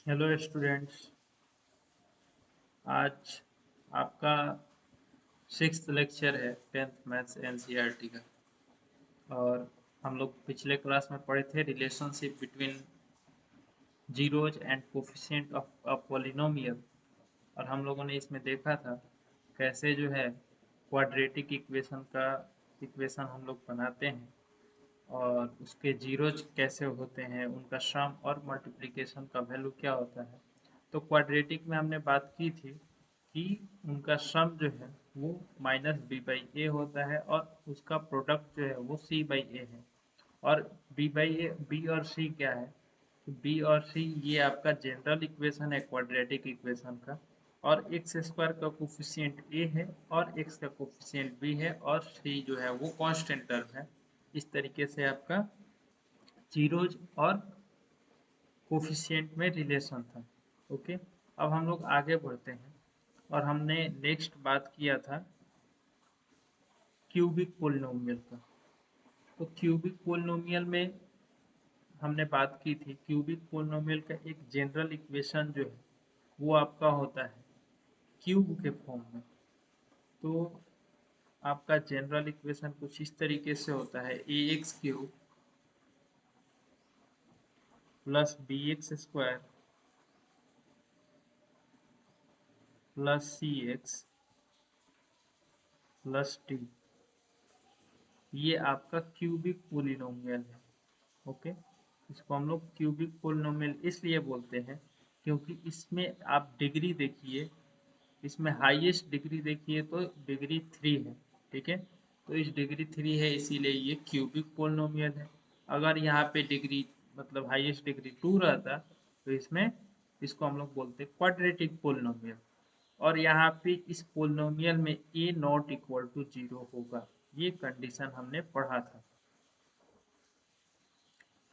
Hello students. आज आपका sixth lecture है टेंथ मैथ्स एनसीईआरटी का। और हम लोग पिछले क्लास में पढ़े थे relationship between zeros and coefficient of a polynomial. और हम लोगों ने इसमें देखा था कैसे जो है क्वाड्रेटिक इक्वेशन हम लोग बनाते हैं और उसके जीरोज कैसे होते हैं, उनका सम और मल्टीप्लिकेशन का वैल्यू क्या होता है। तो क्वाड्रेटिक में हमने बात की थी कि उनका सम जो है वो माइनस बी बाई ए होता है और उसका प्रोडक्ट जो है वो सी बाई ए है। और बी बाई ए, बी और सी क्या है? बी और सी ये आपका जनरल इक्वेशन है क्वाड्रेटिक इक्वेशन का। और एक्स स्क्वायर का कोफिशिएंट ए है और एक्स का कोफिशिएंट बी है और सी जो है वो कांस्टेंट टर्म है। इस तरीके से आपका जीरोज और कोफिशिएंट में रिलेशन था। ओके, अब हम लोग आगे बढ़ते हैं और हमने नेक्स्ट बात किया था क्यूबिक पोलिनोमियल का। तो क्यूबिक पोलिनोमियल में हमने बात की थी क्यूबिक पोलिनोमियल का एक जनरल इक्वेशन जो है वो आपका होता है क्यूब के फॉर्म में। तो आपका जनरल इक्वेशन कुछ इस तरीके से होता है a x cube plus b x square plus c x plus d. ये आपका क्यूबिक पोलिनोमियल है। ओके, इसको हम लोग क्यूबिक पोलिनोमियल इसलिए बोलते हैं क्योंकि इसमें आप डिग्री देखिए, इसमें हाईएस्ट डिग्री देखिए तो डिग्री 3 है। ठीक है, तो इस डिग्री 3 है इसीलिए ये क्यूबिक पोलिनोमियल है। अगर यहाँ पे डिग्री मतलब हाईएस्ट डिग्री 2 रहता तो इसमें इसको हम लोग बोलते क्वाड्रेटिक पोलिनोमियल। और यहाँ पे इस पोलिनोमियल में ए नॉट इक्वल टू 0 होगा, ये कंडीशन हमने पढ़ा था।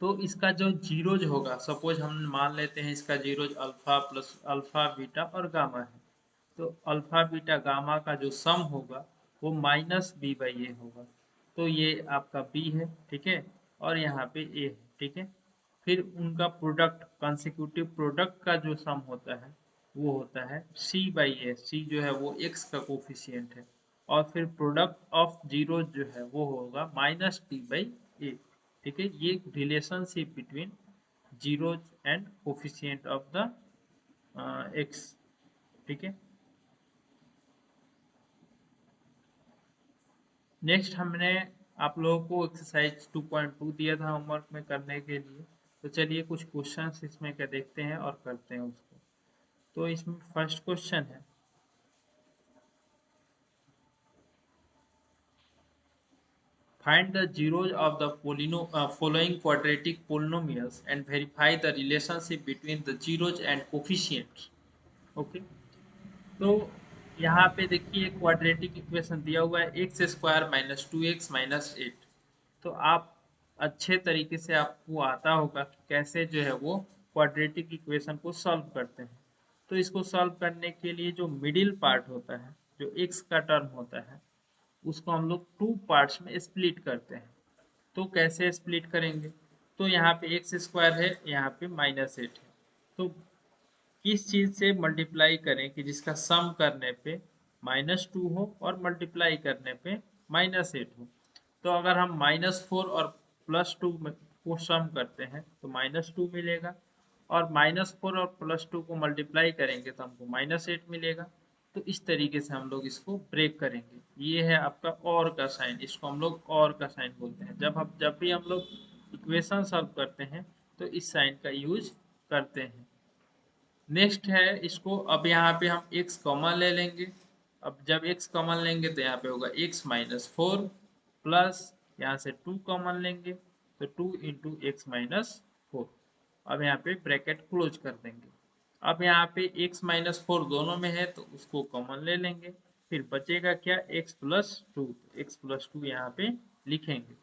तो इसका जो जीरोज होगा, सपोज हम मान लेते हैं इसका zeros alpha plus alpha beta और गामा है। तो अल्फा बीटा गामा का जो सम होगा वो माइनस बी बाई ए होगा। तो ये आपका बी है, ठीक है, और यहाँ पे ए है, ठीक है। फिर उनका प्रोडक्ट कंसेक्यूटिव प्रोडक्ट का जो सम होता है वो होता है सी बाई ए। सी जो है वो एक्स का कोफिशिएंट है। और फिर प्रोडक्ट ऑफ जीरो जो है वो होगा माइनस टी बाई ए। ठीक है, ये relationship between zeros and coefficient of the x. ठीक है, नेक्स्ट हमने आप लोगों को एक्सरसाइज 2.2 दिया था होमवर्क में करने के लिए। तो चलिए कुछ क्वेश्चंस इसमें क्या देखते हैं और करते हैं उसको। तो इसमें फर्स्ट क्वेश्चन है, find the zeros of the following quadratic polynomials and verify the relationship between the zeros and coefficients। Okay, तो यहाँ पे देखिए क्वाड्रेटिक इक्वेशन दिया हुआ है x square minus 2x minus 8। तो आप अच्छे तरीके से आपको आता होगा कि कैसे जो है वो क्वाड्रेटिक इक्वेशन को सॉल्व करते हैं। तो इसको सॉल्व करने के लिए जो मिडिल पार्ट होता है, जो एक्स का टर्म होता है, उसको हम लोग टू पार्ट्स में स्प्लिट करते हैं। तो कैसे स्प्लिट करेंगे? तो यहाँ पे एक्स स्क्वायर है, यहाँ पे माइनस 8 है। तो किस चीज से मल्टीप्लाई करें कि जिसका सम करने पे -2 हो और मल्टीप्लाई करने पे -8 हो? तो अगर हम -4 और +2 को सम करते हैं तो -2 मिलेगा। और -4 और +2 को मल्टीप्लाई करेंगे तो हमको -8 मिलेगा। तो इस तरीके से हम लोग इसको ब्रेक करेंगे। ये है आपका और का साइन, इसको हम लोग और का साइन बोलते हैं। जब भी हम लोग इक्वेशन सॉल्व करते हैं तो इस साइन का यूज करते हैं। नेक्स्ट है इसको, अब यहाँ पे हम x कॉमन ले लेंगे। अब जब x कॉमन लेंगे तो यहाँ पे होगा x माइनस 4 प्लस यहाँ से 2 कॉमन लेंगे तो 2 इंटू एक्स माइनस 4। अब यहाँ पे ब्रैकेट क्लोज कर देंगे। अब यहाँ पे x माइनस 4 दोनों में है तो उसको कॉमन ले लेंगे। फिर बचेगा क्या, x प्लस 2। एक्स प्लस 2 यहाँ पे लिखेंगे।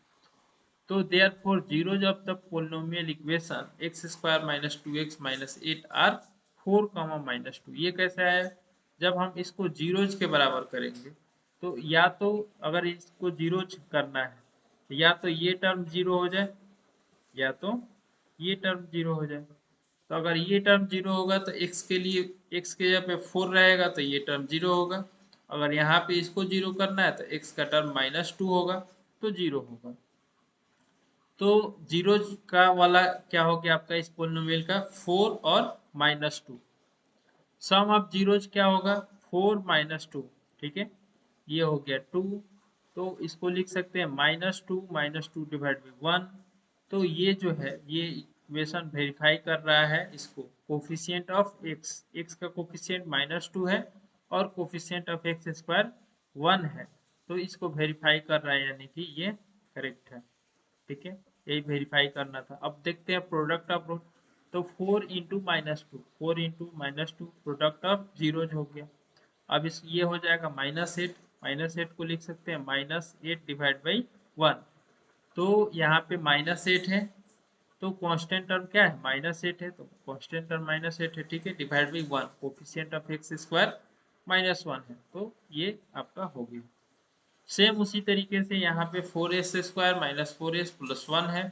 तो therefore zeros of the polynomial equation x square minus 2x minus 8 are 4 minus 2। ये कैसा है? जब हम इसको जीरोज के बराबर करेंगे तो या तो अगर इसको जीरोज करना है या तो ये टर्म जीरो हो जाए या तो ये टर्म जीरो हो जाए। तो अगर ये टर्म जीरो होगा तो x के लिए x के जगह पे 4 रहेगा तो ये टर्म जीरो होगा। अगर यहाँ पे इसको जीरो करना है तो x का टर्म -2 होगा तो जीरो होगा। तो जीरो का वाला क्या हो गया आपका इस पोलिनोमियल का 4 और -2। सम ऑफ जीरोज क्या होगा 4 - 2, ठीक है, ये हो गया 2। तो इसको लिख सकते हैं -2 डिवाइड बाई 1। तो ये जो है ये इक्वेशन वेरीफाई कर रहा है इसको कोफिशिएंट ऑफ x का कोफिशिएंट -2 है और कोफिशिएंट ऑफ x स्क्वायर 1 है। तो इसको वेरीफाई कर रहा है यानी कि ये करेक्ट है, ठीक है, यही वेरीफाई करना था। अब देखते हैं प्रोडक्ट ऑफ रूट। तो 4 into -2, 4 into -2 product of zeros हो गया। अब इस ये हो जाएगा -8, -8 को लिख सकते हैं -8 डिवाइड बाई 1। तो यहाँ पे -8 है तो कांस्टेंट टर्म क्या है -8 है, तो कांस्टेंट टर्म -8 है, ठीक है, divide by 1, coefficient of x square -1 है, तो ये आपका हो गया। सेम उसी तरीके से यहाँ पे 4s स्क्वायर -4s प्लस 1 है,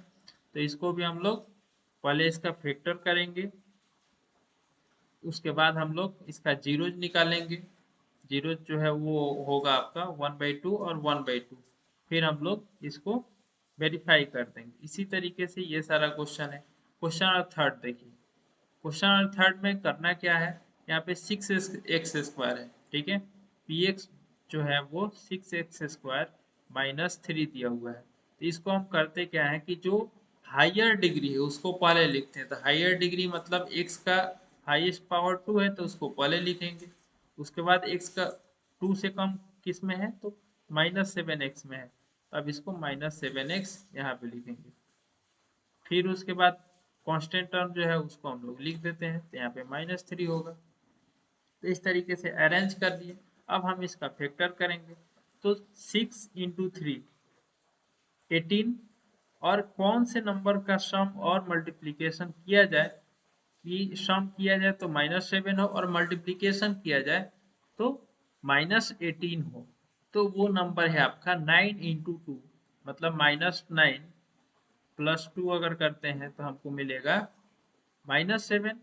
तो इसको भी हम लोग पहले इसका फैक्टर करेंगे, उसके बाद हम लोग इसका जीरोज निकालेंगे। जीरोज जो है वो होगा आपका 1/2 और 1/2। फिर हम लोग इसको वेरीफाई कर देंगे। इसी तरीके से ये सारा क्वेश्चन है। क्वेश्चन और थर्ड देखिए। क्वेश्चन और थर्ड में करना क्या है, यहाँ पे 6x स्क्वायर है, ठीक है, px जो है वो 6x स्क्वायर -3 दिया हुआ है। तो इसको हम करते क्या है कि जो हायर डिग्री है उसको पहले लिखते हैं। तो हायर डिग्री मतलब x का हाईएस्ट पावर 2 है तो उसको पहले लिखेंगे। उसके बाद x का 2 से कम किस में है तो -7x में है, अब इसको -7x यहाँ पे लिखेंगे। फिर उसके बाद कांस्टेंट टर्म जो है उसको हम लोग लिख देते हैं, तो यहाँ पे -3 होगा। तो इस तरीके से अरेंज कर दिए। अब हम इसका फैक्टर करेंगे। तो 6 इंटू 3 18, और कौन से नंबर का सम और मल्टीप्लीकेशन किया जाए कि सम किया जाए तो -7 हो और मल्टीप्लीकेशन किया जाए तो -18 हो। तो वो नंबर है आपका 9 इंटू 2, मतलब -9 प्लस 2 अगर करते हैं तो हमको मिलेगा -7,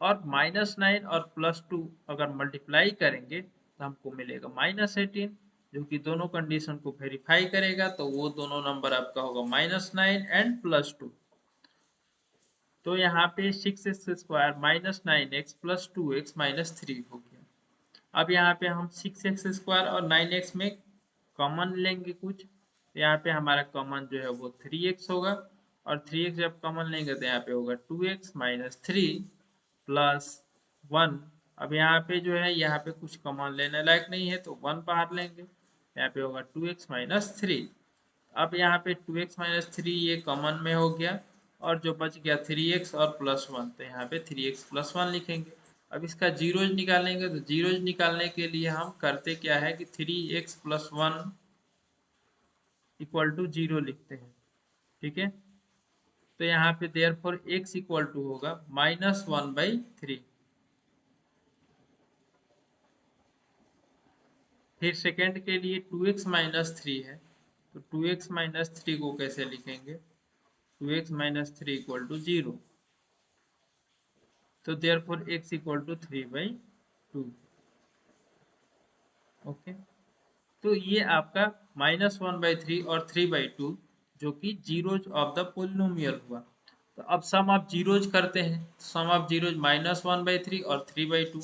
और -9 और +2 अगर मल्टीप्लाई करेंगे तो हमको मिलेगा -18, जो कि दोनों कंडीशन को वेरीफाई करेगा। तो वो दोनों नंबर आपका होगा -9 एंड +2। तो यहाँ पे 6x square -9x plus 2x -3 हो गया। अब यहाँ पे हम 6x स्क्वायर और 9x में कॉमन लेंगे कुछ, तो यहाँ पे हमारा कॉमन जो है वो 3x होगा, और 3x जब कॉमन लेंगे तो यहाँ पे होगा 2x - 3 प्लस 1। अब यहाँ पे जो है यहाँ पे कुछ कॉमन लेने लायक नहीं है तो 1 बाहर लेंगे, यहाँ पे होगा 2x - 3। अब यहाँ पे 2x - 3 ये कॉमन में हो गया, और जो बच गया 3x और +1, तो यहाँ पे 3x + 1 लिखेंगे। अब इसका जीरोज निकालेंगे, तो जीरोज निकालने के लिए हम करते क्या है कि 3x + 1 इक्वल टू 0 लिखते हैं, ठीक है। तो यहाँ पे देयरफॉर x इक्वल टू होगा -1/3। फिर सेकेंड के लिए 2x - 3 है, तो 2x - 3 को कैसे लिखेंगे, 2x - 3 इक्वल टू 0। तो therefore x equal to 3/2। Okay, तो ये आपका -1/3 और 3/2 जो कि जीरोज ऑफ द पोलिनोमियल हुआ। तो अब सम ऑफ जीरोज करते हैं। सम ऑफ जीरोज -1/3 और 3/2,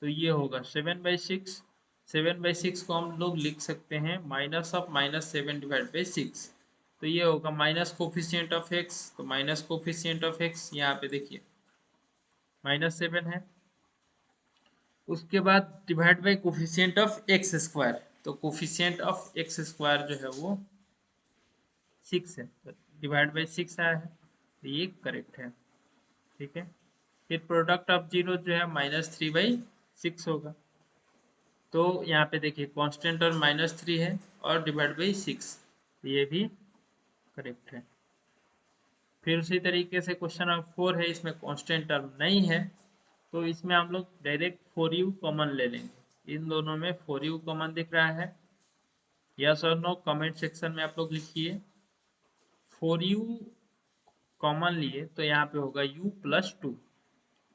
तो ये होगा 7/6। 7/6 को हम लोग लिख सकते हैं -7 डिवाइड बाई 6। तो ये होगा माइनस कोफिशिएंट ऑफ x, तो माइनस कोफिशिएंट ऑफ x यहाँ पे देखिए -7 है। उसके बाद divide by coefficient of x square, तो कोफिशिएंट ऑफ एक्स स्क्वायर जो है वो 6 है, तो डिवाइड बाई 6 आया है, तो ये करेक्ट है, ठीक है। फिर प्रोडक्ट ऑफ जीरो जो है -3/6 होगा। तो यहाँ पे देखिए कांस्टेंट और -3 है और डिवाइड बाई 6, तो ये भी करेक्ट है। फिर उसी तरीके से क्वेश्चन नंबर 4 है, इसमें कांस्टेंट टर्म नहीं है, तो इसमें हम लोग डायरेक्ट 4u कॉमन ले लेंगे। इन दोनों में 4u कॉमन दिख रहा है, यस और नो कमेंट सेक्शन में आप लोग लिखिए। 4u कॉमन लिए तो यहाँ पे होगा u + 2,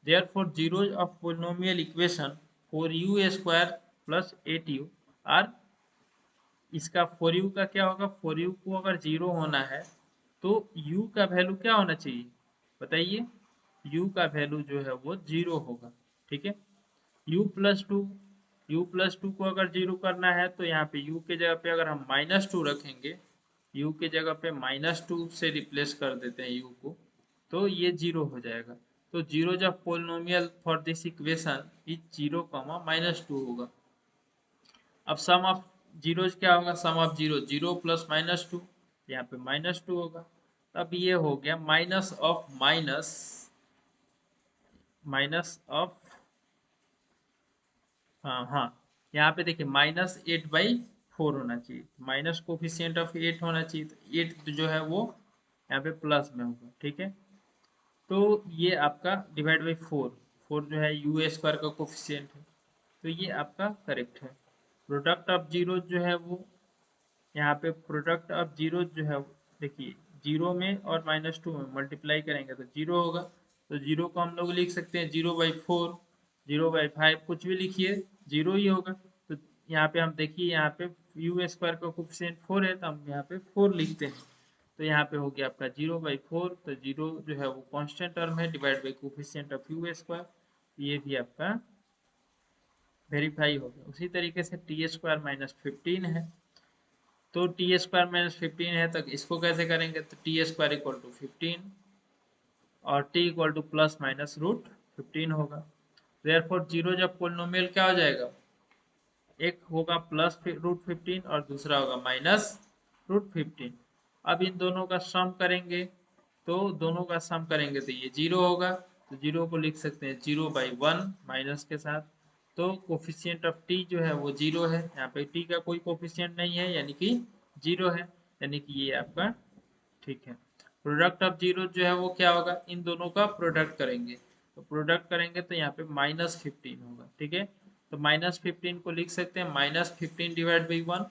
Therefore, zeros of polynomial equation for u square plus 8u are, इसका फॉर यू का क्या होगा, फॉर यू को अगर जीरो होना है तो यू का वैल्यू क्या होना चाहिए बताइए, यू का वैल्यू जो है वो जीरो होगा। ठीक है, u+2, u+2 को अगर जीरो करना है तो यहाँ पे u के जगह पे अगर हम -2 रखेंगे, u के जगह पे -2 से रिप्लेस कर देते हैं u को, तो ये जीरो हो जाएगा। तो जीरो जब polynomial for this equation is 0, -2 होगा। अब सम ऑफ जीरोज क्या होगा, सम ऑफ जीरो 0 + -2, यहाँ पे -2 होगा। अब ये हो गया minus of minus, minus of, हाँ हाँ, यहाँ पे देखिए -8/4 होना चाहिए, माइनस कोफिशिएंट ऑफ 8 होना चाहिए, तो 8 जो है वो यहाँ पे प्लस में होगा। ठीक है, तो ये आपका डिवाइड बाई 4, 4 जो है यू स्क्वायर का कोफिशिएंट है, तो ये आपका करेक्ट है। प्रोडक्ट ऑफ जीरो जो है वो, यहाँ पे प्रोडक्ट ऑफ जीरो जो है देखिए, जीरो में और -2 में मल्टीप्लाई करेंगे तो जीरो होगा, तो जीरो को हम लोग लिख सकते हैं 0/4, 0/5, कुछ भी लिखिए जीरो ही होगा। तो यहाँ पे हम देखिए, यहाँ पे यू स्क्वायर का कोफिशिएंट 4 है, तो हम यहाँ पे 4 लिखते हैं, तो यहाँ पे हो गया आपका 0/4, तो जीरो जो है वो कांस्टेंट टर्म है, divide by coefficient of you square, ये भी आपका वेरीफाई हो गया। उसी तरीके से t² - 15 है, तो t² - 15 है, तो इसको कैसे करेंगे, तो t² = 15 और t = ±√15 होगा। देयरफॉर जीरो जब पोलिनोमियल क्या हो जाएगा, एक होगा +√15 और दूसरा होगा -√15। अब इन दोनों का सम करेंगे, तो दोनों का सम करेंगे तो ये जीरो होगा, तो जीरो को लिख सकते हैं 0/1 माइनस के साथ। तो कोफिशिएंट ऑफ t जो है वो जीरो है, यहाँ पे t का कोई कोफिशिएंट नहीं है, यानी कि जीरो है, यानी कि ये आपका ठीक है। प्रोडक्ट ऑफ जीरो जो है वो क्या होगा, इन दोनों का प्रोडक्ट करेंगे, तो प्रोडक्ट करेंगे तो यहाँ पे -15 होगा। ठीक है, तो -15 को लिख सकते हैं -15 डिवाइड बाई 1,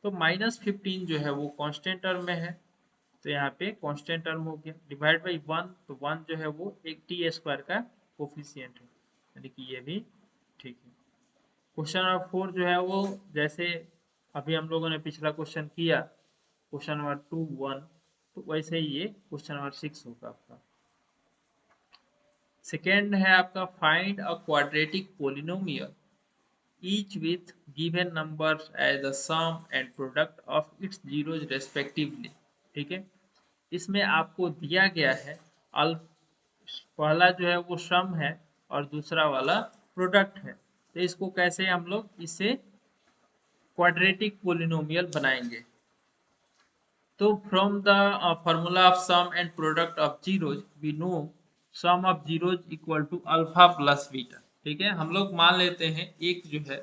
तो -15 जो है वो कांस्टेंट टर्म में है, तो यहाँ पे कांस्टेंट टर्म हो गया, डिवाइड बाई 1, तो 1 जो है वो एक t² का कोफिशिएंट है, यानी कि ये भी ठीक है। क्वेश्चन नंबर 4 जो है वो, जैसे अभी हम लोगों ने पिछला क्वेश्चन किया, क्वेश्चन नंबर 2 1, तो वैसे ही ये क्वेश्चन नंबर 6 होगा आपका। सेकेंड है आपका find a quadratic polynomial each with given numbers as the sum and product of its zeros respectively। ठीक है, इसमें आपको दिया गया है अल पहला जो है वो सम है और दूसरा वाला प्रोडक्ट है, तो इसको कैसे हम लोग इसे क्वाड्रेटिक पोलिनोमियल बनाएंगे। तो from the formula of sum and product of zeros we know sum of zeros equal to alpha plus beta. ठीक है, हम लोग मान लेते हैं एक जो है,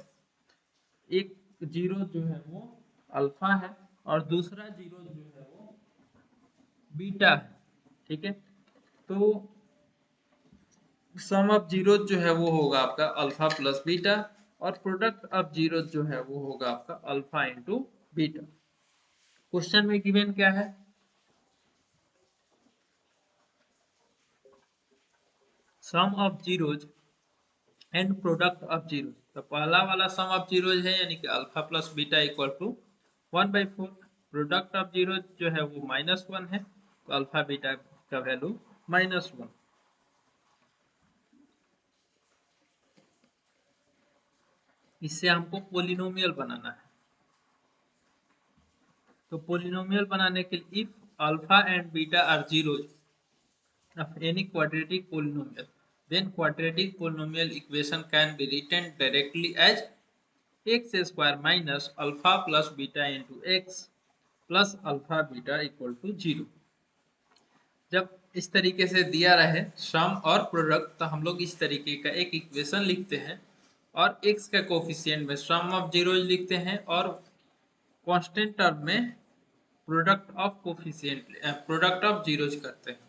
एक जीरो जो है वो अल्फा है और दूसरा जीरो जो है वो बीटा है। ठीक है, तो सम ऑफ जीरो जो है वो होगा आपका अल्फा प्लस बीटा, और प्रोडक्ट ऑफ जीरो जो है वो होगा आपका अल्फा इंटू बीटा। क्वेश्चन में गिवन क्या है, sum of zeros and product of zero, तो पहला वाला सम ऑफ जीरोज है, यानी कि alpha plus beta equal to 1/4। Product of zero जो है वो -1 है, तो अल्फा बीटा का वैल्यू -1। इससे हमको पोलिनोमियल बनाना है, तो पोलिनोमियल बनाने के लिए if alpha and beta are zeros of any quadratic polynomial, then quadratic polynomial equation can be written directly as x square minus alpha plus beta into x plus alpha beta equal to 0। जब इस तरीके से दिया रहे सम और product, तो हम लोग इस तरीके का एक इक्वेशन लिखते हैं और x का कोफिशिएंट में सम ऑफ जीरोज लिखते हैं और कांस्टेंट टर्म में product of coefficient, product of zeros करते हैं।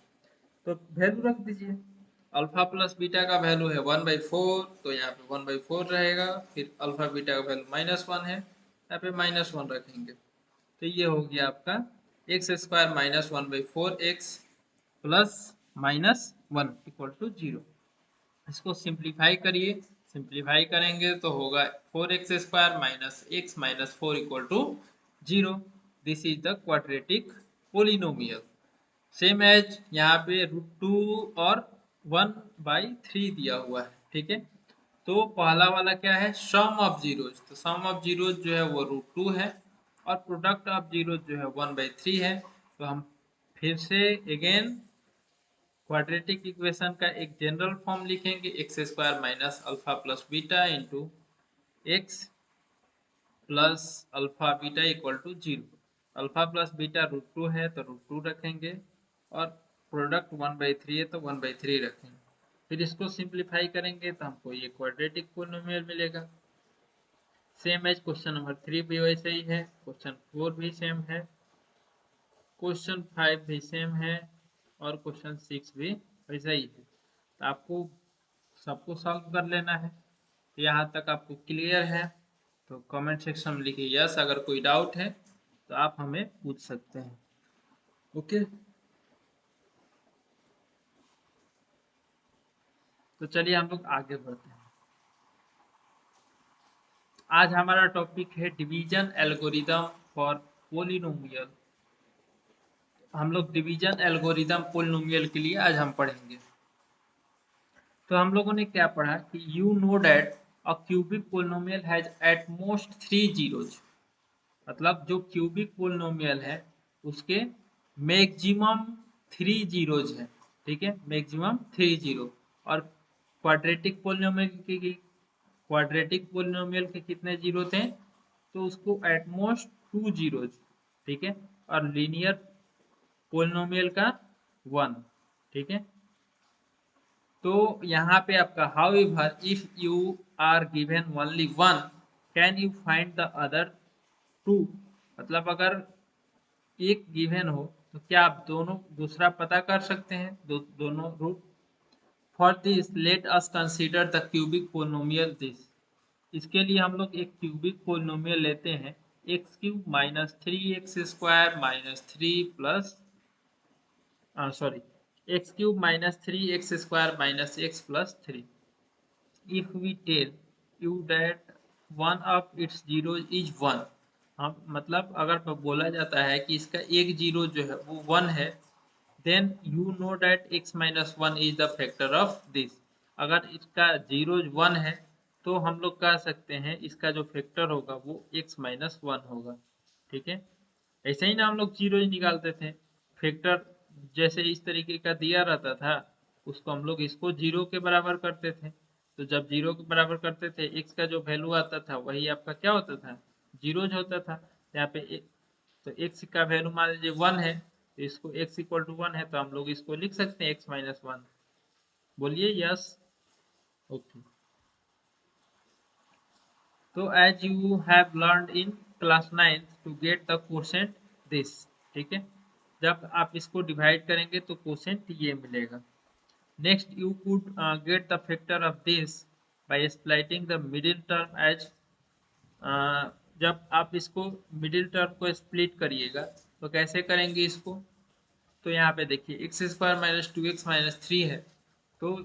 तो वैल्यू रख दीजिए, अल्फा प्लस बीटा का वैल्यू है 1/4, तो यहाँ पे 1/4 रहेगा, फिर अल्फा बीटा का वैल्यू -1 है, यहाँ पे -1 रखेंगे, तो ये हो गया आपका x² - 1/4 x plus -1 equal to 0। इसको सिंप्लीफाई करिए, सिंप्लीफाई करेंगे तो होगा 4x² minus x minus 4 equal to 0। This is the quadratic polynomial. Same as यहाँ पे √2 और 1/3 दिया हुआ है, ठीक है। तो पहला वाला क्या है, सम ऑफ जीरोज, तो सम ऑफ जीरोज जो है वो √2 है और प्रोडक्ट ऑफ जीरोज जो है 1/3 है। तो हम फिर से अगेन क्वाड्रेटिक इक्वेशन का एक जनरल फॉर्म लिखेंगे, x² minus alpha plus beta into x plus alpha beta equal to 0। Alpha plus beta √2 है तो √2 रखेंगे और प्रोडक्ट 1/3 है तो 1/3 रखेंगे। फिर इसको सिंप्लीफाई करेंगे तो हमको ये क्वाड्रेटिक पोलिनोमियल मिलेगा। सेम एज क्वेश्चन नंबर 3 भी वैसे ही है, क्वेश्चन 4 भी सेम है, क्वेश्चन 5 भी सेम है और क्वेश्चन 6 भी वैसा ही है। तो आपको सबको सॉल्व कर लेना है। यहाँ तक आपको क्लियर है तो कमेंट सेक्शन में लिखिए यस, अगर कोई डाउट है तो आप हमें पूछ सकते हैं। ओके, तो चलिए हम लोग आगे बढ़ते हैं। आज हमारा टॉपिक है डिवीजन एल्गोरिदम फॉर पोलिनोमियल। हम लोग डिवीजन एल्गोरिदम पोलिनोमियल के लिए आज हम पढ़ेंगे। तो हम लोगों ने क्या पढ़ा कि you know that a cubic polynomial has at most 3 zeros. मतलब जो क्यूबिक पोलिनोमियल है उसके मैक्सिमम 3 जीरोज है, ठीक है, मैक्सिमम 3 जीरो। और क्वाड्रेटिक पोलिनोमियल के कितने जीरो थे, तो उसको एटमोस्ट 2 जीरोज, ठीक है। और लीनियर पोलिनोमियल का 1, ठीक है। तो यहाँ पे आपका however if you are given only 1 can you find the other 2। मतलब अगर एक गिवन हो तो क्या आप दोनों दूसरा पता कर सकते हैं, दोनों root. For this let us consider the cubic polynomial this. इसके लिए हम लोग एक क्यूबिक पोलिनोमियल लेते हैं, x³ minus 3x² minus 3 plus sorry x³ minus 3x² minus x plus 3। If we tell you that one of its zero is 1। हम मतलब अगर बोला जाता है कि इसका एक जीरो जो है वो 1 है, then you know that x minus 1 is the factor of this. अगर इसका जीरो 1 है तो हम लोग कह सकते हैं इसका जो फैक्टर होगा वो x माइनस 1 होगा, ठीक है। ऐसे ही ना हम लोग जीरो निकालते थे, फैक्टर जैसे इस तरीके का दिया रहता था उसको हम लोग इसको जीरो के बराबर करते थे। तो जब जीरो के बराबर करते थे एक्स का जो वैल्यू आता था वही आपका क्या होता था, जीरोज होता था। यहाँ पे तो एक्स का वैल्यू मान लीजिए 1 है तो इसको x इक्वल टू 1 है तो हम लोग इसको लिख सकते हैं x माइनस 1। बोलिए यस। ओके, तो as you have learned in class 9 to get the quotient this, ठीक है। जब आप इसको डिवाइड करेंगे तो कोसेंट ये मिलेगा। Next you could get the factor of this by splitting the middle term as. जब आप इसको मिडिल टर्म को स्प्लिट करिएगा तो कैसे करेंगे इसको, तो यहाँ पे देखिए x² माइनस 2x माइनस 3 है तो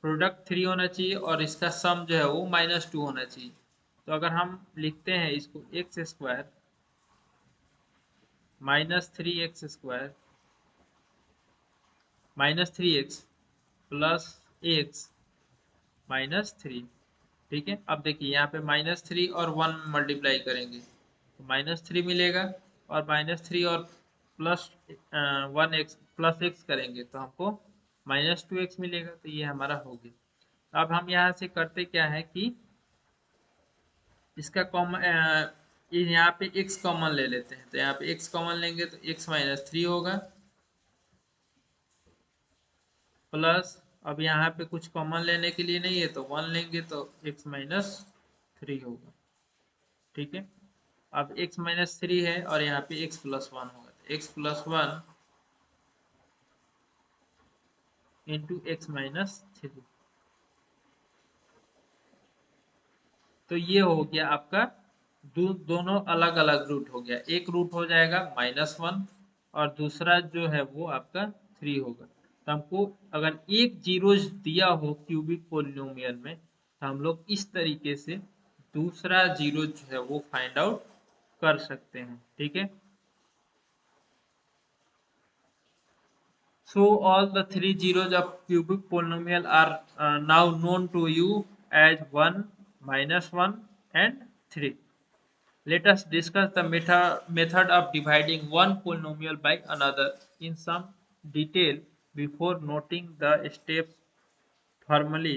प्रोडक्ट 3 होना चाहिए और इसका सम जो है वो -2 होना चाहिए। तो अगर हम लिखते हैं इसको x² minus 3x² minus 3x plus x minus 3, ठीक है। अब देखिए यहाँ पे -3 और 1 मल्टीप्लाई करेंगे तो -3 मिलेगा और -3 और प्लस 1x प्लस x करेंगे तो हमको -2x मिलेगा। तो ये हमारा हो गया। अब हम यहाँ से करते क्या है कि इसका कॉमन यहाँ पे x कॉमन ले लेते हैं। तो यहाँ पे x कॉमन लेंगे तो x माइनस 3 होगा प्लस, अब यहाँ पे कुछ कॉमन लेने के लिए नहीं है तो 1 लेंगे तो x माइनस 3 होगा, ठीक है। अब x माइनस 3 है और यहाँ पे x प्लस 1 होगा तो x plus 1 into x minus 3। तो ये हो गया आपका दोनों अलग अलग रूट हो गया। एक रूट हो जाएगा -1 और दूसरा जो है वो आपका 3 होगा। तो हमको अगर एक जीरोज दिया हो क्यूबिक पोलिनोमियल में तो हम लोग इस तरीके से दूसरा जीरो जो है वो फाइंड आउट कर सकते हैं, ठीक है। So all the three zeros of cubic polynomial are now known to you as 1, -1 and 3. Let us discuss the method of dividing one polynomial by another in some detail before noting the steps formally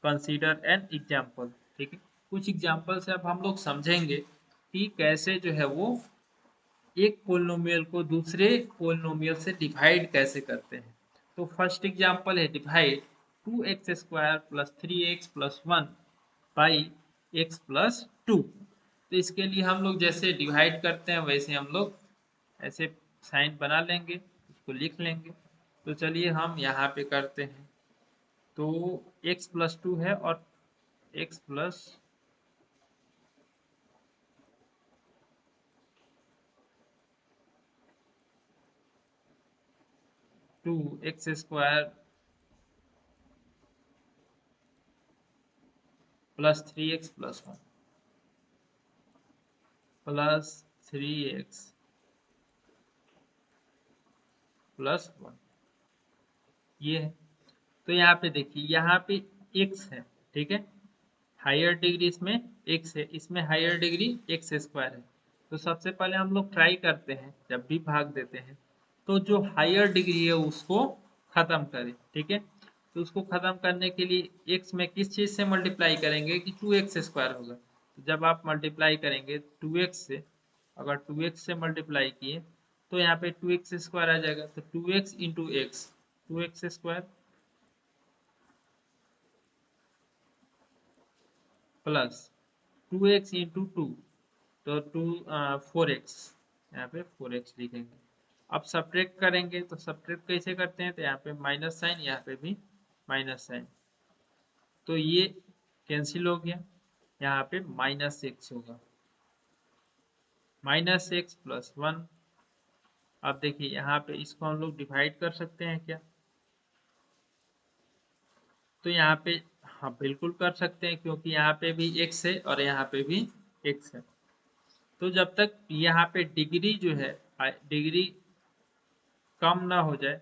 consider an example. ठीक है, कुछ example से अब हम लोग समझेंगे कि कैसे जो है वो एक पोलिनोमियल को दूसरे पोलिनोमियल से डिवाइड कैसे करते हैं। तो फर्स्ट एग्जांपल है divide 2x² plus 3x plus 1 by x plus 2। तो इसके लिए हम लोग जैसे डिवाइड करते हैं वैसे हम लोग ऐसे साइन बना लेंगे, उसको लिख लेंगे। तो चलिए हम यहाँ पे करते हैं। तो x प्लस 2 है और x plus 2x² plus 3x plus 1 plus 3x plus 1, ये है। तो यहाँ पे देखिए, यहाँ पे x है, ठीक है। हायर डिग्री इसमें x है, इसमें हायर डिग्री x² है। तो सबसे पहले हम लोग ट्राई करते हैं, जब भी भाग देते हैं तो जो हायर डिग्री है उसको खत्म करें, ठीक है। तो उसको खत्म करने के लिए x में किस चीज से मल्टीप्लाई करेंगे कि 2x² होगा। तो जब आप मल्टीप्लाई करेंगे 2x से, अगर 2x से मल्टीप्लाई किए तो यहाँ पे 2x² आ जाएगा। तो 2x into x, 2x² plus 2x into 2, तो 4x, यहाँ पे 4x लिखेंगे। अब सब्ट्रैक्ट करेंगे तो सब्ट्रैक्ट कैसे करते हैं, तो यहाँ पे माइनस साइन, यहाँ पे भी माइनस साइन, तो ये कैंसिल हो गया। यहाँ पे -x होगा, -x प्लस 1। अब देखिए यहाँ पे इसको हम लोग डिवाइड कर सकते हैं क्या, तो यहाँ पे हाँ बिल्कुल कर सकते हैं, क्योंकि यहाँ पे भी x है और यहाँ पे भी x है। तो जब तक यहाँ पे डिग्री जो है, डिग्री कम ना हो जाए,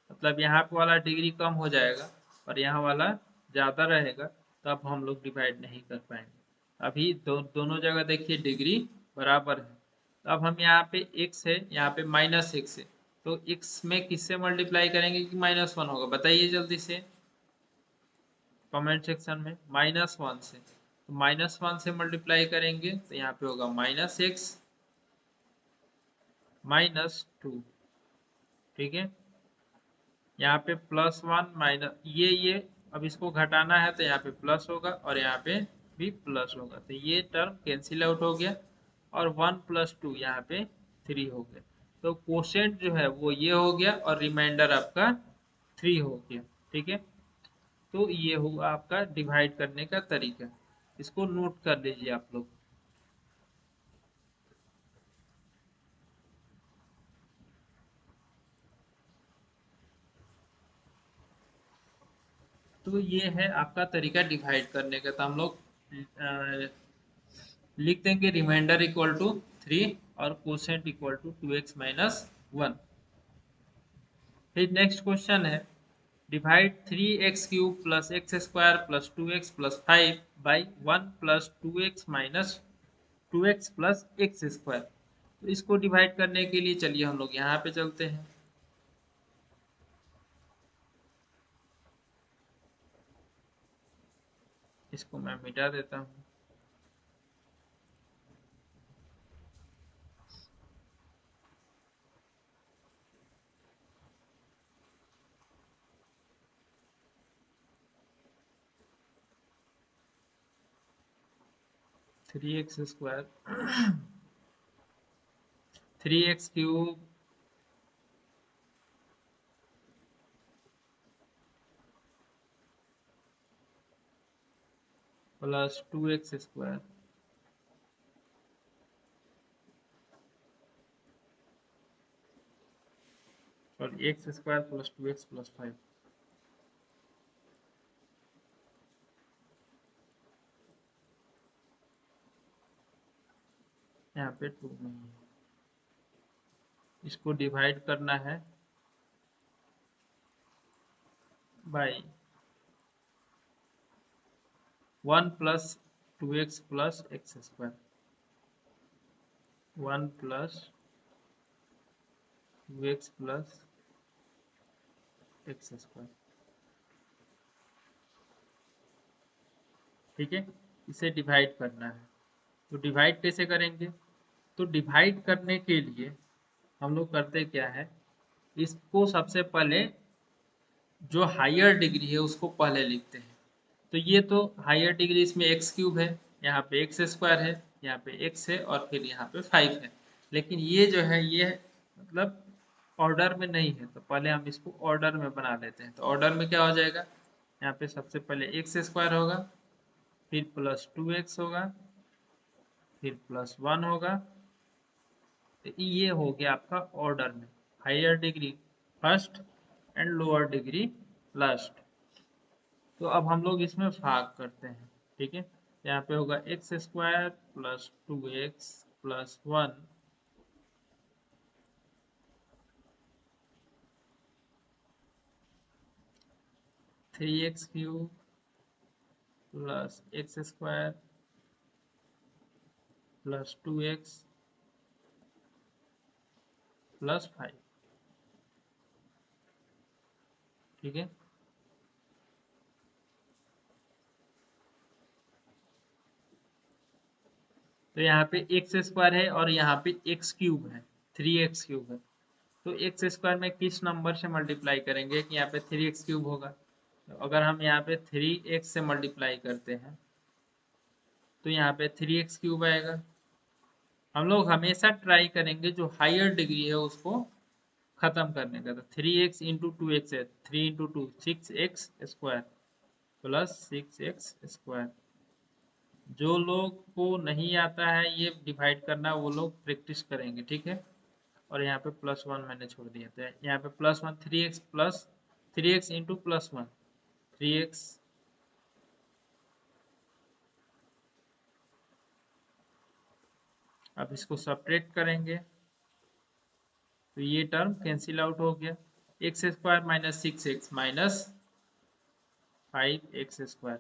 मतलब यहाँ पे वाला डिग्री कम हो जाएगा और यहाँ वाला ज़्यादा रहेगा, तब हम लोग डिवाइड नहीं कर पाएंगे। अभी दोनों जगह देखिए डिग्री बराबर है। अब हम यहाँ पे x है, यहाँ पे -x है, तो x में किससे मल्टीप्लाई करेंगे कि -1 होगा, बताइए जल्दी से कमेंट सेक्शन में। -1 से, तो -1 से मल्टीप्लाई करेंगे तो यहाँ पे होगा -x -2, ठीक है। यहाँ पे +1 माइनस ये अब इसको घटाना है तो यहाँ पे प्लस होगा और यहाँ पे भी प्लस होगा, तो ये टर्म कैंसिल आउट हो गया और 1 + 2 यहाँ पे 3 हो गया। तो कोशेंट जो है वो ये हो गया और रिमाइंडर आपका 3 हो गया, ठीक है। तो ये हुआ आपका डिवाइड करने का तरीका, इसको नोट कर लीजिए आप लोग। तो ये है आपका तरीका डिवाइड करने का। तो हम लोग लिख देंगे रिमाइंडर इक्वल टू 3 और quotient equal to 2x minus 1। फिर नेक्स्ट क्वेश्चन है divide 3x³ plus x² plus 2x plus 5 by 1 plus 2x minus 2x plus x²। तो इसको डिवाइड करने के लिए चलिए हम लोग यहाँ पे चलते हैं। इसको मैं मिटा देता हूँ। 3x² 3x³ plus 2x², sorry x square plus 2x plus 5। यहाँ पे 2 नहीं है, इसको डिवाइड करना है by 1 plus 2x plus x square, 1 plus 2x plus x square. ठीक है, इसे डिवाइड करना है। तो डिवाइड कैसे करेंगे? तो डिवाइड करने के लिए हम लोग करते क्या है, इसको सबसे पहले जो हायर डिग्री है उसको पहले लिखते हैं। तो ये तो हायर डिग्री इसमें एक्स क्यूब है, यहाँ पे एक्स स्क्वायर है, यहाँ पे एक्स है और फिर यहाँ पे 5 है। लेकिन ये जो है ये मतलब ऑर्डर में नहीं है, तो पहले हम इसको ऑर्डर में बना लेते हैं। तो ऑर्डर में क्या हो जाएगा, यहाँ पे सबसे पहले एक्स स्क्वायर होगा, फिर प्लस 2x होगा, फिर प्लस 1 होगा। तो ये हो गया आपका ऑर्डर में, higher degree first and lower degree last. तो अब हम लोग इसमें भाग करते हैं। ठीक है, यहाँ पे होगा x square plus 2x plus 1 3x cube plus x square plus 2x plus 5। ठीक है, तो यहाँ पे एक्स स्क्वायर है और यहाँ पे एक्स क्यूब है, 3x क्यूब है। तो एक्स स्क्वायर में किस नंबर से मल्टीप्लाई करेंगे कि यहाँ पे 3x क्यूब होगा। तो अगर हम यहाँ पे 3x से मल्टीप्लाई करते हैं तो यहाँ पे 3x क्यूब आएगा। हम लोग हमेशा ट्राई करेंगे जो हायर डिग्री है उसको खत्म करने का। तो 3x इंटू 2x है, 3 into 2 6x square plus 6x square. जो लोग को नहीं आता है ये डिवाइड करना वो लोग प्रैक्टिस करेंगे। ठीक है, और यहाँ पे प्लस 1 मैंने छोड़ दिया था, यहाँ पे plus 1 3x plus 3x into plus 1 3x। अब इसको सब्ट्रैक्ट करेंगे तो ये टर्म कैंसिल आउट हो गया। X square minus 6x minus 5x square,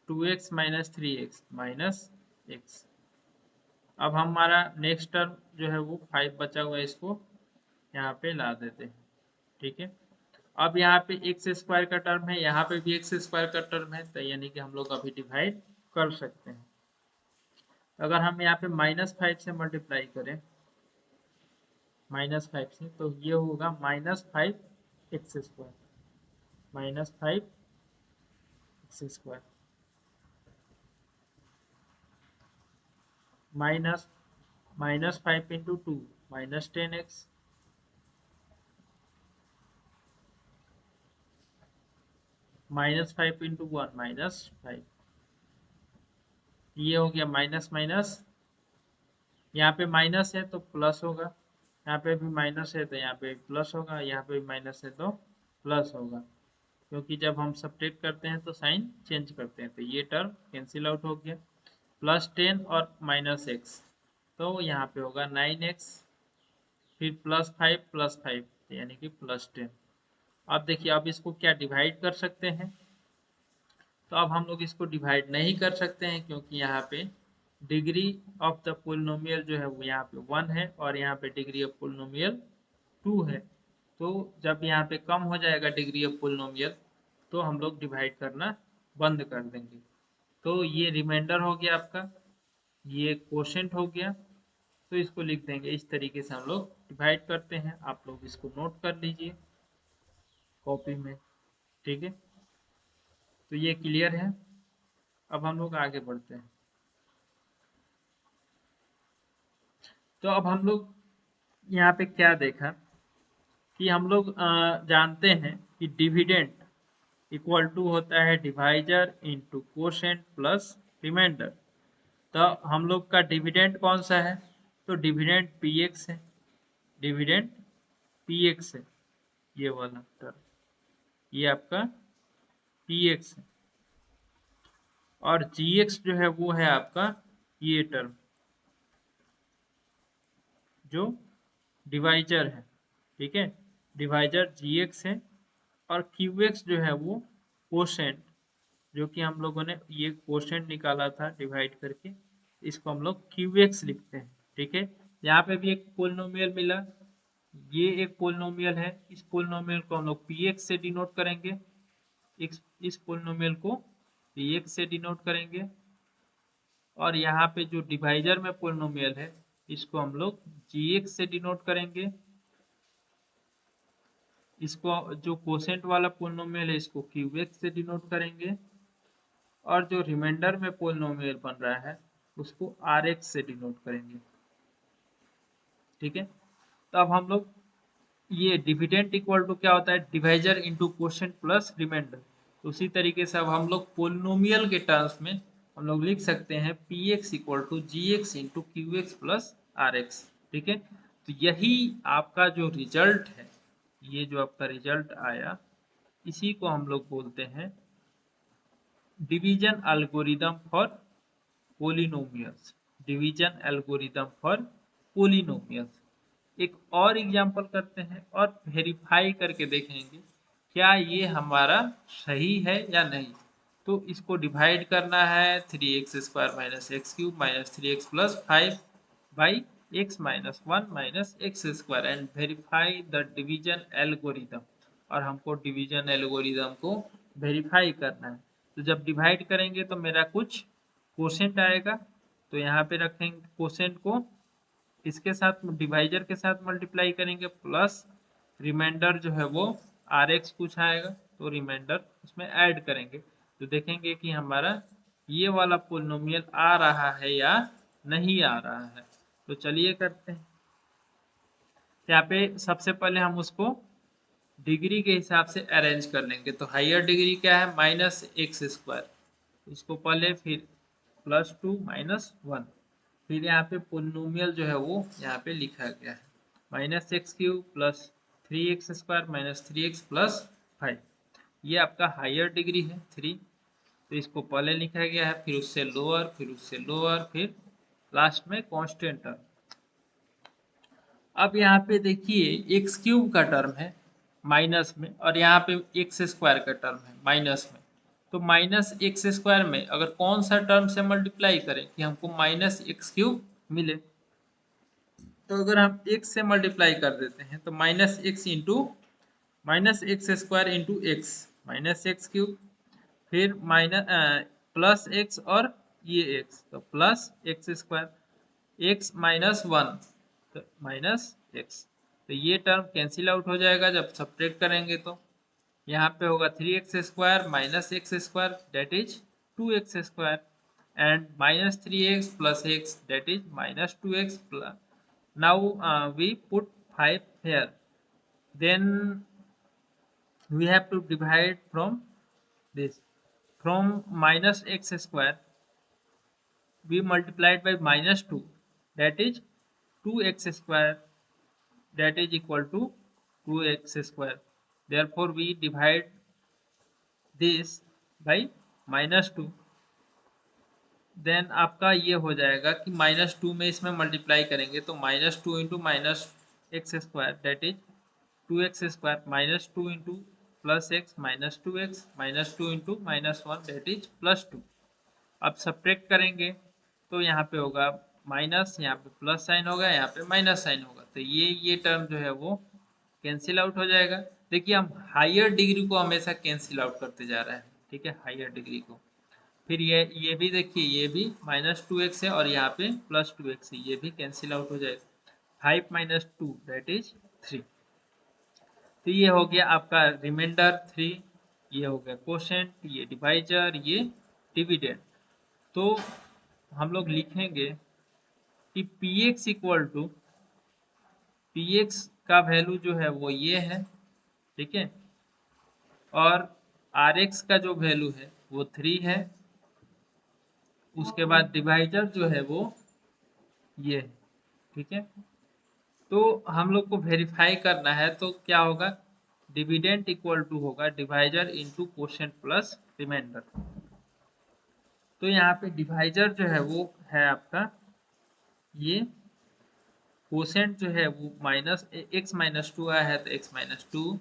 2x minus 3x minus x। अब हमारा नेक्स्ट टर्म जो है वो 5 बचा हुआ है, इसको यहाँ पे ला देते हैं। ठीक है, अब यहाँ पे एक्स स्क्वायर का टर्म है, यहाँ पे भी एक्स स्क्वायर का टर्म है, तो यानी कि हम लोग अभी डिवाइड कर सकते हैं। अगर हम यहाँ पे -5 से मल्टीप्लाई करें, -5 से, तो ये होगा -5x square, -5x square minus -5 into 2 -10x -5 into 1 -5। ये हो गया माइनस माइनस, यहाँ पे माइनस है तो प्लस होगा, यहाँ पे भी माइनस है तो यहाँ पे प्लस होगा, यहाँ पे भी माइनस है तो प्लस होगा, क्योंकि जब हम सब्ट्रैक्ट करते हैं तो साइन चेंज करते हैं। तो ये टर्म कैंसिल आउट हो गया, +10 और -x, तो यहाँ पे होगा 9x, फिर +5 यानी कि +10। अब देखिए, अब इसको क्या डिवाइड कर सकते हैं? तो अब हम लोग इसको डिवाइड नहीं कर सकते हैं, क्योंकि यहाँ पे डिग्री ऑफ द पोलिनोमियल जो है वो यहाँ पे 1 है और यहाँ पे डिग्री ऑफ पोलिनोमियल 2 है। तो जब यहाँ पे कम हो जाएगा डिग्री ऑफ पोलिनोमियल तो हम लोग डिवाइड करना बंद कर देंगे। तो ये रिमाइंडर हो गया आपका, ये क्वोशेंट हो गया। तो इसको लिख देंगे, इस तरीके से हम लोग डिवाइड करते हैं। आप लोग इसको नोट कर लीजिए कॉपी में। ठीक है, तो ये क्लियर है। अब हम लोग आगे बढ़ते हैं। तो अब हम लोग यहाँ पे क्या देखा कि हम लोग जानते हैं कि डिविडेंड इक्वल टू होता है divisor into quotient plus remainder. तो हम लोग का डिविडेंड कौन सा है? तो डिविडेंड पी एक्स है, डिविडेंड पी एक्स है, ये वाला टर्म, ये आपका पी एक्स है, और जी एक्स जो है वो है आपका ये टर्म जो डिवाइजर है, ठीक है, डिवाइजर जी एक्स है, और क्यू एक्स जो है वो कोशेंट, जो कि हम लोगों ने ये कोशेंट निकाला था डिवाइड करके, इसको हम लोग क्यू एक्स लिखते हैं, ठीक है। यहाँ पे भी एक पोलिनोमियल मिला, ये एक पोलिनोमियल है, इस पोलिनोमियल को हम लोग पी एक्स से डिनोट करेंगे, इस पोलिनोमियल को पी एक्स से डिनोट करेंगे, और यहाँ पे जो डिवाइजर में पोलिनोमियल है इसको हम लोग जी एक्स से डिनोट करेंगे, इसको जो कोसेंट वाला पोलिनोमियल है इसको क्यू एक्स से डिनोट करेंगे, और जो रिमाइंडर में पोलिनोमियल बन रहा है उसको आर एक्स से डिनोट करेंगे, ठीक है। तो अब हम लोग ये डिविडेंड इक्वल टू क्या होता है, divisor into quotient plus remainder, तो उसी तरीके से अब हम लोग पोलिनोमियल के टर्म्स में हम लोग लिख सकते हैं P x equal to G x into Q x plus R x, ठीक है। तो यही आपका जो रिजल्ट है, ये जो आपका रिजल्ट आया, इसी को हम लोग बोलते हैं division algorithm for polynomials, division algorithm for polynomials. एक और एग्जांपल करते हैं और वेरीफाई करके देखेंगे क्या ये हमारा सही है या नहीं। तो इसको डिवाइड करना है 3x² minus x cube minus 3x plus 5 by x minus 1 minus x square and verify the division algorithm, और हमको डिवीजन एल्गोरिदम को वेरीफाई करना है। तो जब डिवाइड करेंगे तो मेरा कुछ कोशेंट आएगा, तो यहाँ पे रखेंगे कोशेंट को, इसके साथ डिवाइजर के साथ मल्टीप्लाई करेंगे, प्लस रिमाइंडर जो है वो आर एक्स कुछ आएगा, तो रिमाइंडर उसमें ऐड करेंगे, तो देखेंगे कि हमारा ये वाला पोलिनोमियल आ रहा है या नहीं आ रहा है। तो चलिए करते हैं। यहाँ पे सबसे पहले हम उसको डिग्री के हिसाब से अरेंज कर लेंगे, तो हायर डिग्री क्या है -x², इसको पहले फिर +2 -1, फिर यहाँ पे पोलिनोमियल जो है वो यहाँ पे लिखा गया है -x³ plus 3x² minus 3x plus 5, ये आपका हायर डिग्री है 3, तो इसको पहले लिखा गया है, फिर उससे लोअर, फिर उससे लोअर, फिर लास्ट में कांस्टेंट टर्म। अब यहाँ पे देखिए x³ का टर्म है माइनस में, और यहाँ पे x² का टर्म है माइनस में, तो -x² में अगर कौन सा टर्म से मल्टीप्लाई करें कि हमको -x³ मिले, तो अगर हम x से मल्टीप्लाई कर देते हैं तो -x into -x² into x minus x³, फिर प्लस x और ये x, तो प्लस x², x -1 तो माइनस x, तो ये टर्म कैंसिल आउट हो जाएगा जब सब्ट्रैक्ट करेंगे, तो यहाँ पे होगा 3x² minus x² that is 2x² and -3x plus x that is -2x plus, now we put 5 here, then we have to divide from this, from -x² we multiplied by -2 that is 2x² that is equal to 2x², therefore we divide this by -2, then आपका ये हो जाएगा कि -2 में इसमें multiply करेंगे तो -2 into -x² that is 2x² -2 into plus x -2x -2 into -1 that is +2। अब सब्ट्रैक्ट करेंगे तो यहाँ पे होगा माइनस, यहाँ पे प्लस साइन होगा, यहाँ पे माइनस साइन होगा, तो ये टर्म जो है वो कैंसिल आउट हो जाएगा। देखिए हम हायर डिग्री को हमेशा कैंसिल आउट करते जा रहे हैं, ठीक है, हायर डिग्री को। फिर ये भी देखिए, ये भी -2x है और यहाँ पे +2x है, ये भी कैंसिल आउट हो जाएगा, 5 - 2 दैट इज 3, तो ये हो गया आपका रिमाइंडर 3, ये हो गया कोशेंट, ये डिवाइजर, ये डिविडेंड। तो हम लोग लिखेंगे कि px इक्वल टू, px का वैल्यू जो है वो ये है, ठीक है, और rx का जो वैल्यू है वो 3 है, उसके बाद डिवाइजर जो है वो ये है, ठीक है। तो हम लोग को वेरीफाई करना है, तो क्या होगा, डिविडेंड इक्वल टू होगा divisor into quotient plus remainder. तो यहाँ पे डिवाइजर जो है वो है आपका ये, कोसेंट जो है वो माइनस एक्स माइनस टू आया है तो एक्स माइनस टू,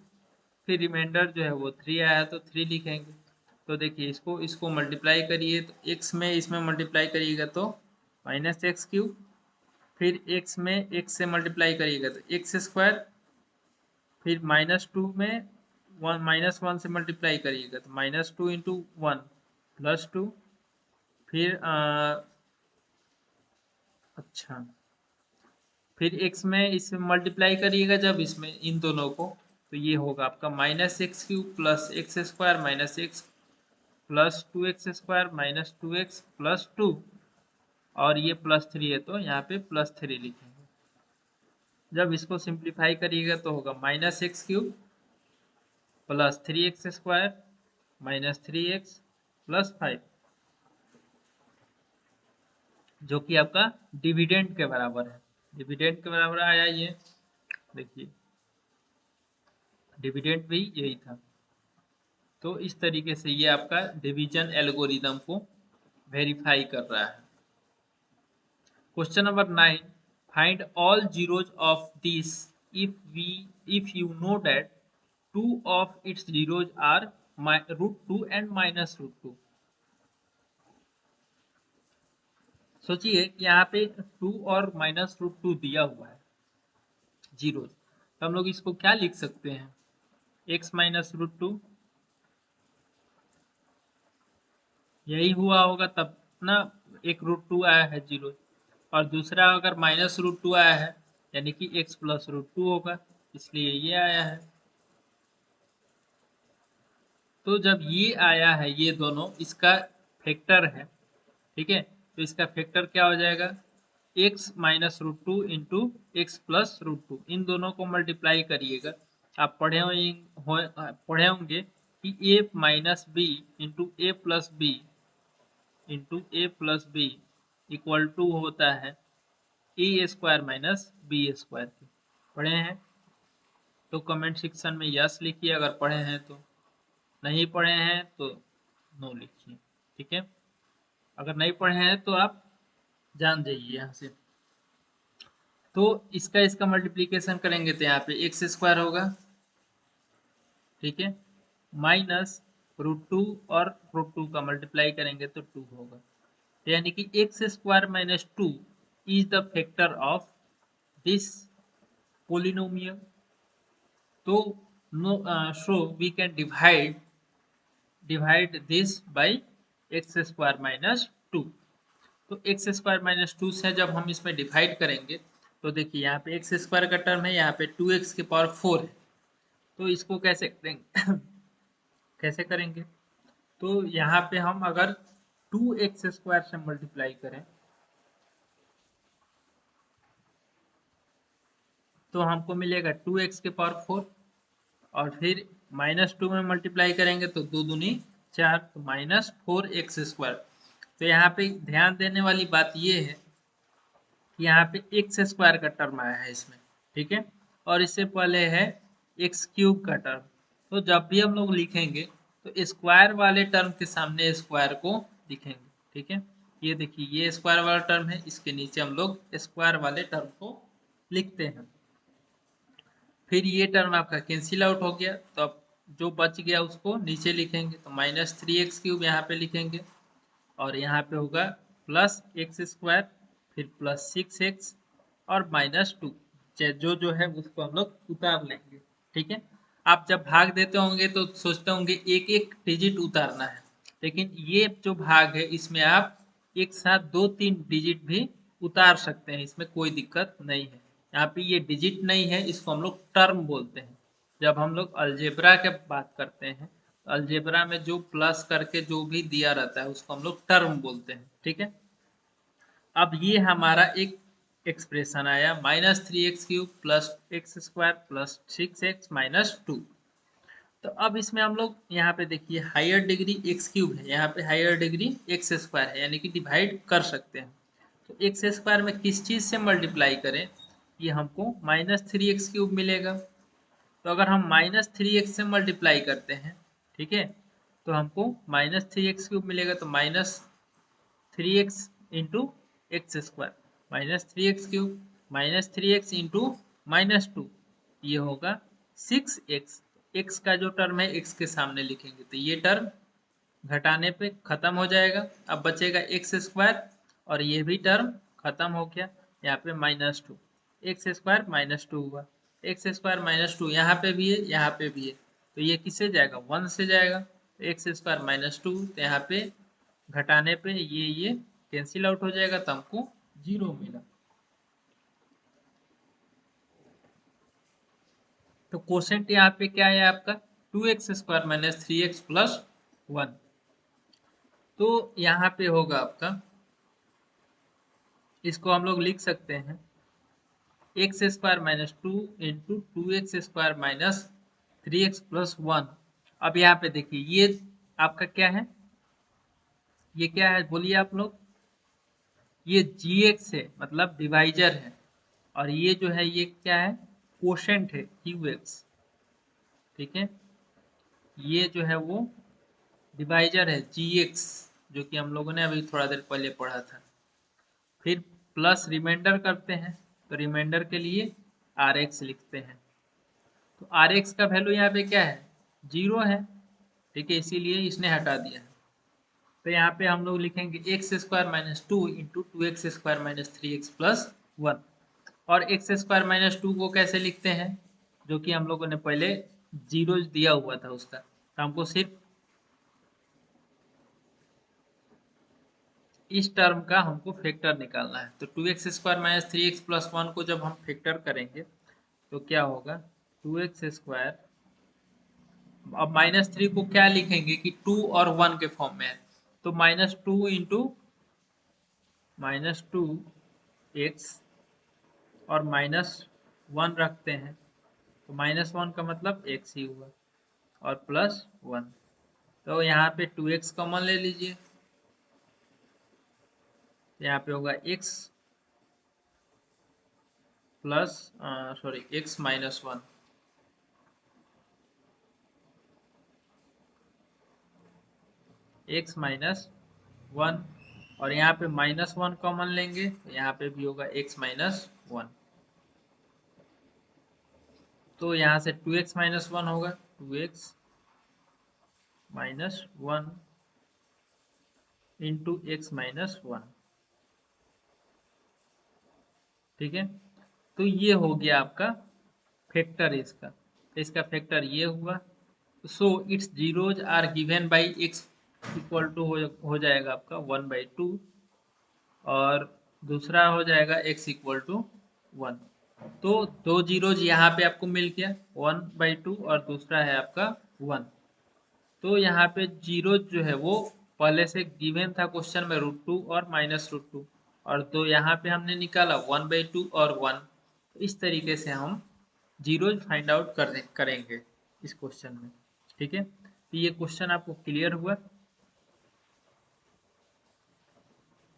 फिर रिमाइंडर जो है वो 3 आया है तो 3 लिखेंगे। तो देखिए इसको इसको मल्टीप्लाई करिए, तो x में इसमें मल्टीप्लाई करिएगा तो माइनस एक्स क्यूब, फिर x में x से मल्टीप्लाई करिएगा तो एक्स स्क्वायर, फिर माइनस टू में माइनस वन से मल्टीप्लाई करिएगा तो minus two into one plus two, फिर अच्छा, फिर x में इसमें मल्टीप्लाई करिएगा जब इसमें इन दोनों को, तो ये होगा आपका minus x cube plus x square minus x plus two x square minus to x plus two, और ये प्लस थ्री है तो यहाँ पे प्लस थ्री लिखेंगे। जब इसको सिंप्लीफाई करिएगा तो होगा minus x cube plus three x square minus three x plus five, जो कि आपका डिविडेंड के बराबर है। डिविडेंड के बराबर आया ये, देखिए डिविडेंड भी यही था। तो इस तरीके से ये आपका डिवीजन एल्गोरिदम को वेरीफाई कर रहा है। Question number 9, find all zeros of this if you know that two of its zeros are root 2 and minus root 2। सोचिए कि यहाँ पे 2 और माइनस रूट 2 दिया हुआ है जीरो, तो हम लोग इसको क्या लिख सकते हैं, x माइनस रूट 2, यही हुआ होगा तब ना, एक रूट 2 आया है जीरो, और दूसरा अगर माइनस रूट 2 आया है यानी कि x प्लस रूट 2 होगा, इसलिए ये आया है। तो जब ये आया है ये दोनों इसका फैक्टर है, ठीक है, तो इसका फैक्टर क्या हो जाएगा, x minus root 2 into x plus root 2, इन दोनों को मल्टीप्लाई करिएगा। आप पढ़े होंगे कि a minus B into A plus B into A plus B equal to होता है A square minus B square के। पढ़े हैं तो कमेंट सेक्शन में यस लिखिए अगर पढ़े हैं, तो नहीं पढ़े हैं तो नो लिखिए, ठीक है। अगर नहीं पढ़े हैं तो आप जान जाइए यहाँ से। तो इसका इसका मल्टीप्लीकेशन करेंगे तो यहाँ पे एक्स स्क्वायर होगा, ठीक है, माइनस रूट टू, और रूट टू का मल्टीप्लाई करेंगे तो टू होगा, यानी कि x square minus two is the factor of this polynomial. तो no so we can divide this by x square minus two. तो एक्स स्क्वायर माइनस टू से जब हम इसमें डिवाइड करेंगे तो देखिए यहाँ पे एक्स स्क्वायर का टर्म है, यहाँ पे टू एक्स की पावर फोर है, तो इसको कैसे करेंगे कैसे करेंगे, तो यहाँ पे हम अगर टू एक्स स्क्वायर से मल्टीप्लाई करें तो हमको मिलेगा टू एक्स के पावर फोर, और फिर माइनस टू में मल्टीप्लाई करेंगे तो दो दूनी चार, तो माइनस फोर एक्स स्क्वायर। तो यहाँ पे ध्यान देने वाली बात ये है कि यहाँ पे एक्स स्क्वायर का टर्म आया है इसमें, ठीक है, और इससे पहले है एक्स क्यूब का टर्म। तो जब भी हम लोग लिखेंगे तो स्क्वायर वाले टर्म के सामने स्क्वायर को लिखेंगे, ठीक है। ये देखिए ये स्क्वायर वाला टर्म है, इसके नीचे हम लोग स्क्वायर वाले टर्म को लिखते हैं। फिर ये टर्म आपका कैंसिल आउट हो गया, तो अब जो बच गया उसको नीचे लिखेंगे, तो माइनस थ्री एक्स क्यूब यहाँ पे लिखेंगे, और यहाँ पे होगा प्लस एक्स स्क्वायर, फिर प्लस सिक्स एक्स और माइनस टू, जो है उसको हम लोग उतार लेंगे, ठीक है। आप जब भाग देते होंगे तो सोचते होंगे एक एक डिजिट उतारना है, लेकिन ये जो भाग है इसमें आप एक साथ दो तीन डिजिट भी उतार सकते हैं, इसमें कोई दिक्कत नहीं है। यहाँ पे ये डिजिट नहीं है, इसको हम लोग टर्म बोलते हैं। जब हम लोग अलजेब्रा के बात करते हैं, अलजेब्रा में जो प्लस करके जो भी दिया रहता है उसको हम लोग टर्म बोलते हैं, ठीक है। अब ये हमारा एक एक्सप्रेशन आया minus three x cube plus x square plus six x minus two. तो अब इसमें हम लोग यहाँ पे देखिए हायर डिग्री एक्स क्यूब है, यहाँ पे हायर डिग्री एक्स स्क्वायर है, यानी कि डिवाइड कर सकते हैं। तो एक्स स्क्वायर में किस चीज से मल्टीप्लाई करें, ये हमको -3x³ मिलेगा। तो अगर हम -3x से मल्टीप्लाई करते हैं, ठीक है, तो हमको -3x³ मिलेगा। तो -3x into x square, -3x³ -3x into -2, ये होगा 6x। x का जो टर्म है x के सामने लिखेंगे तो ये टर्म घटाने पे खत्म हो जाएगा। अब बचेगा एक्स स्क्वायर और ये भी टर्म खत्म हो गया। यहाँ पे -2, एक्स स्क्वायर -2 हुआ, एक्स स्क्वायर -2 यहाँ पे भी है, यहाँ पे भी है, तो ये किससे जाएगा, 1 से जाएगा। तो एक्स स्क्वायर -2, तो यहाँ पे घटाने पे ये कैंसिल आउट हो जाएगा, तो हमको 0 मिला। तो क्वोशेंट यहाँ पे क्या है आपका, 2x² - 3x + 1। तो यहाँ पे होगा आपका, इसको हम लोग लिख सकते हैं x² - 2 इंटू 2x² - 3x + 1। अब यहाँ पे देखिए ये आपका क्या है, ये क्या है बोलिए आप लोग, ये gx है, मतलब डिवाइजर है, और ये जो है ये क्या है, क्वोशेंट है, qx। ठीक है, ये जो है वो डिवाइजर है gx, जो कि हम लोगों ने अभी थोड़ा देर पहले पढ़ा था। फिर प्लस रिमाइंडर करते हैं, तो रिमाइंडर के लिए rx लिखते हैं। तो rx का वैल्यू यहाँ पे क्या है, 0 है, ठीक है, इसीलिए इसने हटा दिया है। तो यहाँ पे हम लोग लिखेंगे x² - 2 इंटू 2x² - 3x + 1। और x² - 2 को कैसे लिखते हैं, जो कि हम लोगों ने पहले जीरो दिया हुआ था उसका, तो हमको सिर्फ इस टर्म का हमको फैक्टर निकालना है। तो 2x² - 3x + 1 को जब हम फैक्टर करेंगे तो क्या होगा, 2x², अब -3 को क्या लिखेंगे कि 2 और 1 के फॉर्म में है, तो -2 इंटू -2x और -1 रखते हैं, तो -1 का मतलब x ही हुआ, और +1। तो यहाँ पे 2x कॉमन ले लीजिए, तो यहाँ पे होगा x plus sorry x -1, x -1, और यहाँ पे -1 कॉमन लेंगे, तो यहाँ पे भी होगा x -1। तो यहाँ से 2x -1 होगा, 2x -1 इंटू x -1। ठीक है, तो ये हो गया आपका फैक्टर इसका, इसका फैक्टर ये हुआ। So its zeros are given by x equal to हो जाएगा आपका 1/2, और दूसरा हो जाएगा x इक्वल टू 1। तो दो जीरोज यहाँ पे आपको मिल गया, 1/2 और दूसरा है आपका 1। तो यहाँ पे जीरो जो है वो पहले से गिवन था क्वेश्चन में √2 और -√2, और तो यहाँ पे हमने निकाला 1/2 और 1। इस तरीके से हम जीरो फाइंड आउट करेंगे इस क्वेश्चन में। ठीक है, तो ये क्वेश्चन आपको क्लियर हुआ।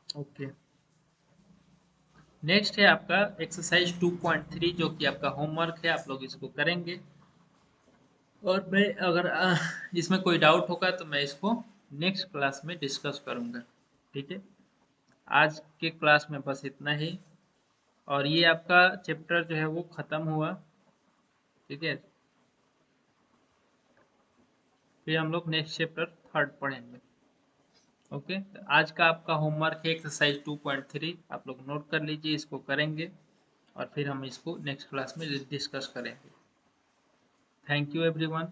ओके, नेक्स्ट है आपका एक्सरसाइज 2.3, जो कि आपका होमवर्क है, आप लोग इसको करेंगे। और मैं अगर इसमें कोई डाउट होगा तो मैं इसको नेक्स्ट क्लास में डिस्कस करूँगा। ठीक है, आज के क्लास में बस इतना ही, और ये आपका चैप्टर जो है वो ख़त्म हुआ। ठीक है, फिर हम लोग नेक्स्ट चैप्टर 3 पढ़ेंगे। ओके, तो आज का आपका होमवर्क है एक्सरसाइज 2.3, आप लोग नोट कर लीजिए, इसको करेंगे और फिर हम इसको नेक्स्ट क्लास में डिस्कस करेंगे। Thank you everyone,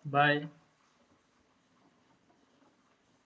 bye.